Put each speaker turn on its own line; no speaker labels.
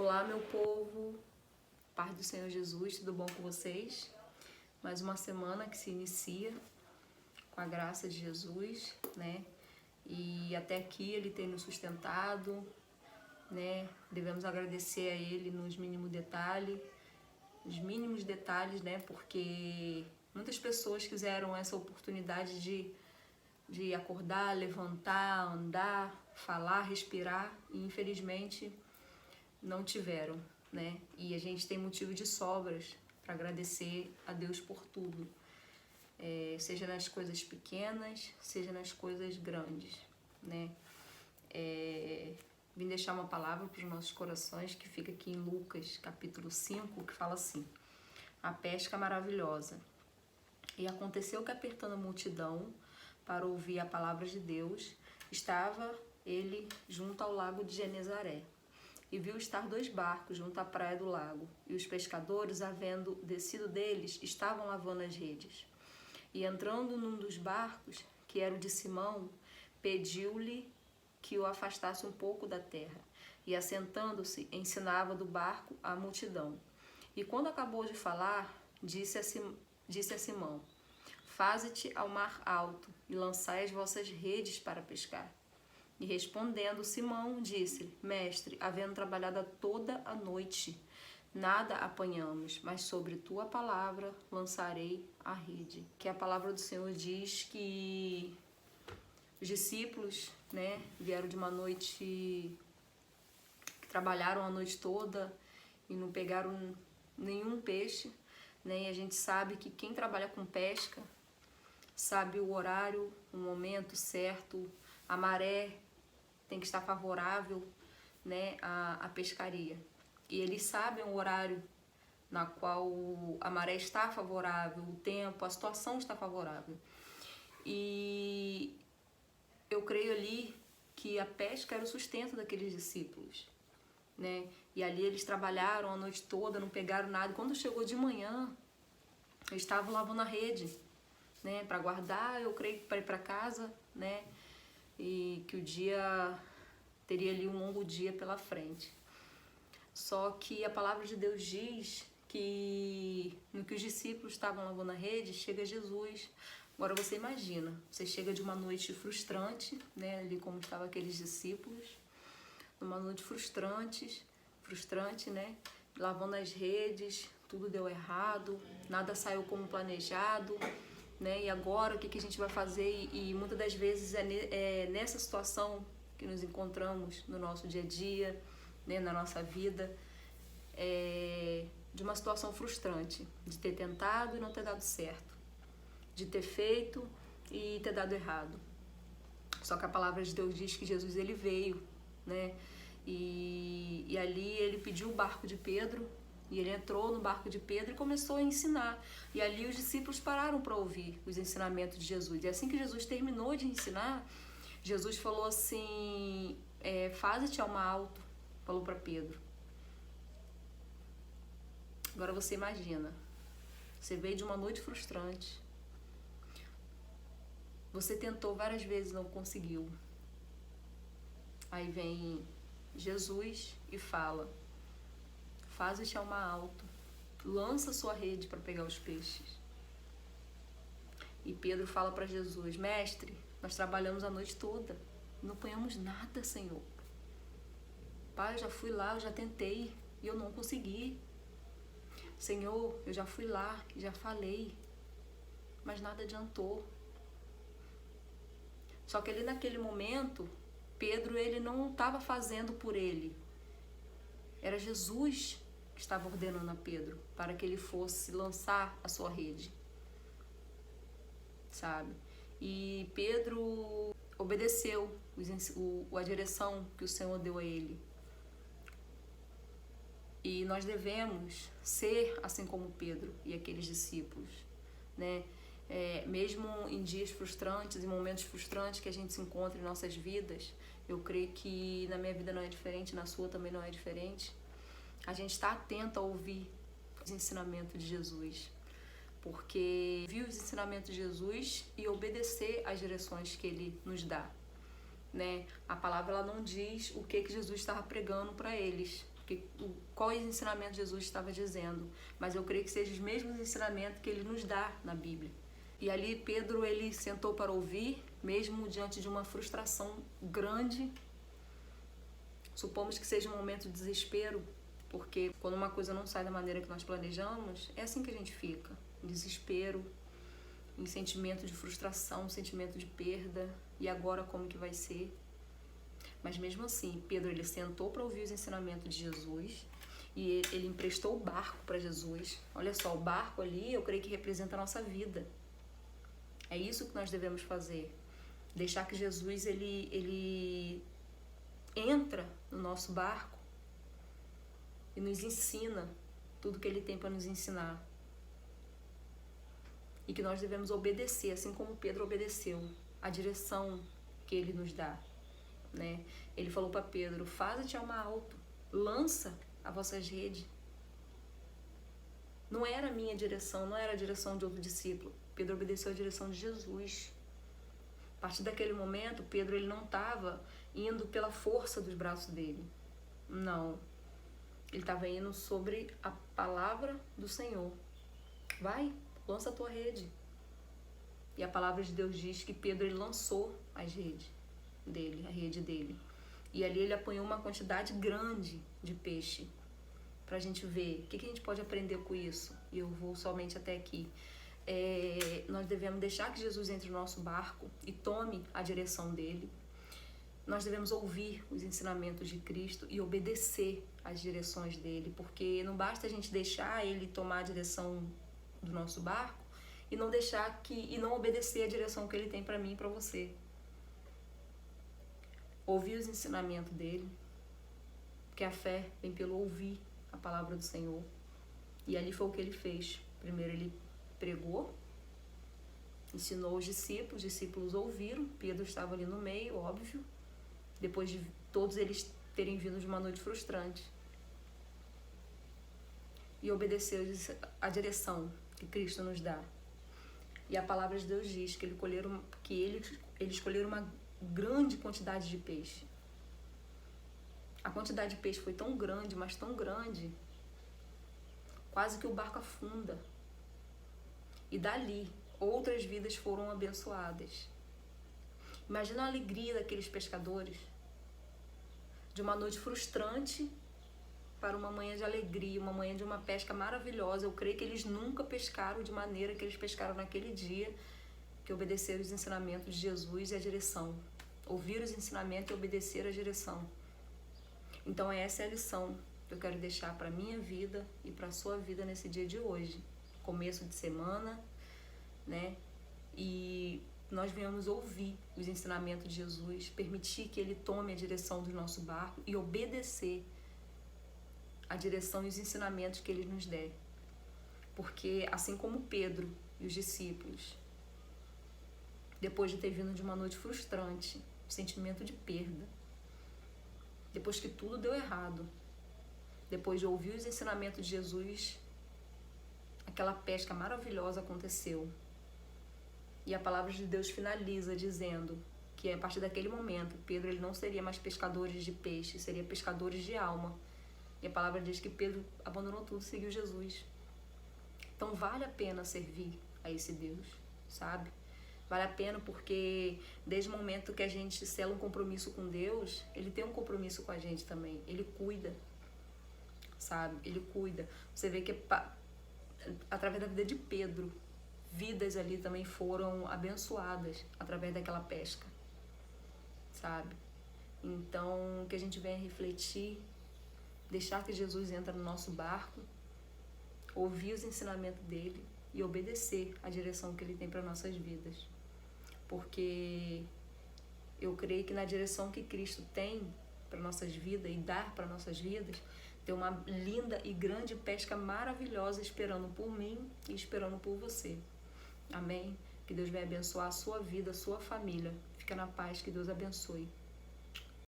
Olá, meu povo, paz do Senhor Jesus, tudo bom com vocês? Mais uma semana que se inicia com a graça de Jesus, né? E até aqui Ele tem nos sustentado, né? Devemos agradecer a Ele nos mínimos detalhes, né? Porque muitas pessoas quiseram essa oportunidade de acordar, levantar, andar, falar, respirar e infelizmente não tiveram, né? E a gente tem motivo de sobras para agradecer a Deus por tudo, seja nas coisas pequenas, seja nas coisas grandes, né? Vim deixar uma palavra para os nossos corações que fica aqui em Lucas, capítulo 5, que fala assim: a pesca maravilhosa. E aconteceu que, apertando a multidão para ouvir a palavra de Deus, estava ele junto ao lago de Genezaré. E viu estar 2 barcos junto à praia do lago, e os pescadores, havendo descido deles, estavam lavando as redes. E entrando num dos barcos, que era o de Simão, pediu-lhe que o afastasse um pouco da terra, e assentando-se, ensinava do barco a multidão. E quando acabou de falar, disse a Simão: faze-te ao mar alto, e lançai as vossas redes para pescar. E respondendo Simão, disse: Mestre, havendo trabalhado toda a noite, nada apanhamos, mas sobre tua palavra lançarei a rede. Que a palavra do Senhor diz que os discípulos, né, vieram de uma noite, que trabalharam a noite toda e não pegaram nenhum peixe, né? E a gente sabe que quem trabalha com pesca sabe o horário, o momento certo, a maré tem que estar favorável, né, à pescaria. E eles sabem o horário na qual a maré está favorável, o tempo, a situação está favorável. E eu creio ali que a pesca era o sustento daqueles discípulos, né? E ali eles trabalharam a noite toda, não pegaram nada. E quando chegou de manhã, eles estavam lavando a rede, né, para guardar, eu creio, para ir para casa, né? E que o dia teria ali um longo dia pela frente. Só que a palavra de Deus diz que no que os discípulos estavam lavando a rede, chega Jesus. Agora você imagina, você chega de uma noite frustrante, né, ali como estavam aqueles discípulos, numa noite frustrante, né, lavando as redes, tudo deu errado, nada saiu como planejado, né? E agora o que a gente vai fazer? E muitas das vezes é nessa situação que nos encontramos no nosso dia a dia, né? Na nossa vida, de uma situação frustrante, de ter tentado e não ter dado certo, de ter feito e ter dado errado. Só que a palavra de Deus diz que Jesus ele veio, né? E ali ele pediu o barco de Pedro. E ele entrou no barco de Pedro e começou a ensinar. E ali os discípulos pararam para ouvir os ensinamentos de Jesus. E assim que Jesus terminou de ensinar, Jesus falou assim: faze-te ao mar alto, falou para Pedro. Agora você imagina, você veio de uma noite frustrante, você tentou várias vezes, não conseguiu. Aí vem Jesus e fala: faze-te ao mar alto, lança sua rede para pegar os peixes. E Pedro fala para Jesus: Mestre, nós trabalhamos a noite toda, não apanhamos nada, Senhor. Pai, eu já fui lá, eu já tentei e eu não consegui. Senhor, eu já fui lá, já falei, mas nada adiantou. Só que ali naquele momento, Pedro ele não estava fazendo por ele. Era Jesus que estava ordenando a Pedro para que ele fosse lançar a sua rede, sabe? E Pedro obedeceu a direção que o Senhor deu a ele. E nós devemos ser assim como Pedro e aqueles discípulos, né? Mesmo em dias frustrantes, em momentos frustrantes que a gente se encontra em nossas vidas, eu creio que na minha vida não é diferente, na sua também não é diferente. A gente está atento a ouvir os ensinamentos de Jesus, porque ouvir os ensinamentos de Jesus e obedecer às direções que ele nos dá, né? A palavra ela não diz o que Jesus estava pregando para eles, porque quais ensinamentos Jesus estava dizendo, mas eu creio que sejam os mesmos ensinamentos que ele nos dá na Bíblia. E ali Pedro, ele sentou para ouvir, mesmo diante de uma frustração grande. Supomos que seja um momento de desespero, porque quando uma coisa não sai da maneira que nós planejamos, é assim que a gente fica, em desespero, em sentimento de frustração, sentimento de perda, e agora como que vai ser? Mas mesmo assim, Pedro, ele sentou para ouvir os ensinamentos de Jesus, e ele emprestou o barco para Jesus. Olha só, o barco ali, eu creio que representa a nossa vida. É isso que nós devemos fazer. Deixar que Jesus, ele entra no nosso barco e nos ensina tudo que ele tem para nos ensinar. E que nós devemos obedecer, assim como Pedro obedeceu, a direção que ele nos dá, né? Ele falou para Pedro, faze-te ao mar alto, lança as vossas redes. Não era a minha direção, não era a direção de outro discípulo. Pedro obedeceu a direção de Jesus. A partir daquele momento, Pedro, ele não estava indo pela força dos braços dele. Não. Ele estava indo sobre a palavra do Senhor. Vai, lança a tua rede. E a palavra de Deus diz que Pedro, ele lançou as redes dele, a rede dele. E ali ele apanhou uma quantidade grande de peixe. Pra gente ver o que a gente pode aprender com isso. E eu vou somente até aqui. Nós devemos deixar que Jesus entre no nosso barco e tome a direção dele. Nós devemos ouvir os ensinamentos de Cristo e obedecer às direções dele, porque não basta a gente deixar ele tomar a direção do nosso barco e não obedecer a direção que ele tem para mim e para você. Ouvir os ensinamentos dele, porque a fé vem pelo ouvir a palavra do Senhor. E ali foi o que ele fez. Primeiro ele pregou, ensinou os discípulos ouviram, Pedro estava ali no meio, óbvio, depois de todos eles terem vindo de uma noite frustrante. E obedeceu a direção que Cristo nos dá. E a palavra de Deus diz que eles escolheram uma grande quantidade de peixe. A quantidade de peixe foi tão grande, mas tão grande, quase que o barco afunda. E dali, outras vidas foram abençoadas. Imagina a alegria daqueles pescadores. De uma noite frustrante para uma manhã de alegria, uma manhã de uma pesca maravilhosa. Eu creio que eles nunca pescaram de maneira que eles pescaram naquele dia, que obedeceram os ensinamentos de Jesus e a direção. Ouvir os ensinamentos e obedecer a direção. Então essa é a lição que eu quero deixar para a minha vida e para a sua vida nesse dia de hoje. Começo de semana, né? E nós venhamos ouvir os ensinamentos de Jesus, permitir que ele tome a direção do nosso barco e obedecer a direção e os ensinamentos que ele nos der. Porque assim como Pedro e os discípulos, depois de ter vindo de uma noite frustrante, sentimento de perda, depois que tudo deu errado, depois de ouvir os ensinamentos de Jesus, aquela pesca maravilhosa aconteceu. E a palavra de Deus finaliza dizendo que a partir daquele momento, Pedro ele não seria mais pescadores de peixe, seria pescadores de alma. E a palavra diz que Pedro abandonou tudo e seguiu Jesus. Então vale a pena servir a esse Deus, sabe? Vale a pena porque desde o momento que a gente sela um compromisso com Deus, ele tem um compromisso com a gente também. Ele cuida, sabe? Ele cuida. Você vê que através da vida de Pedro, vidas ali também foram abençoadas através daquela pesca, sabe? Então, que a gente venha refletir, deixar que Jesus entre no nosso barco, ouvir os ensinamentos dele e obedecer a direção que ele tem para nossas vidas. Porque eu creio que na direção que Cristo tem para nossas vidas e dar para nossas vidas, tem uma linda e grande pesca maravilhosa esperando por mim e esperando por você. Amém? Que Deus venha abençoar a sua vida, a sua família. Fica na paz, que Deus abençoe.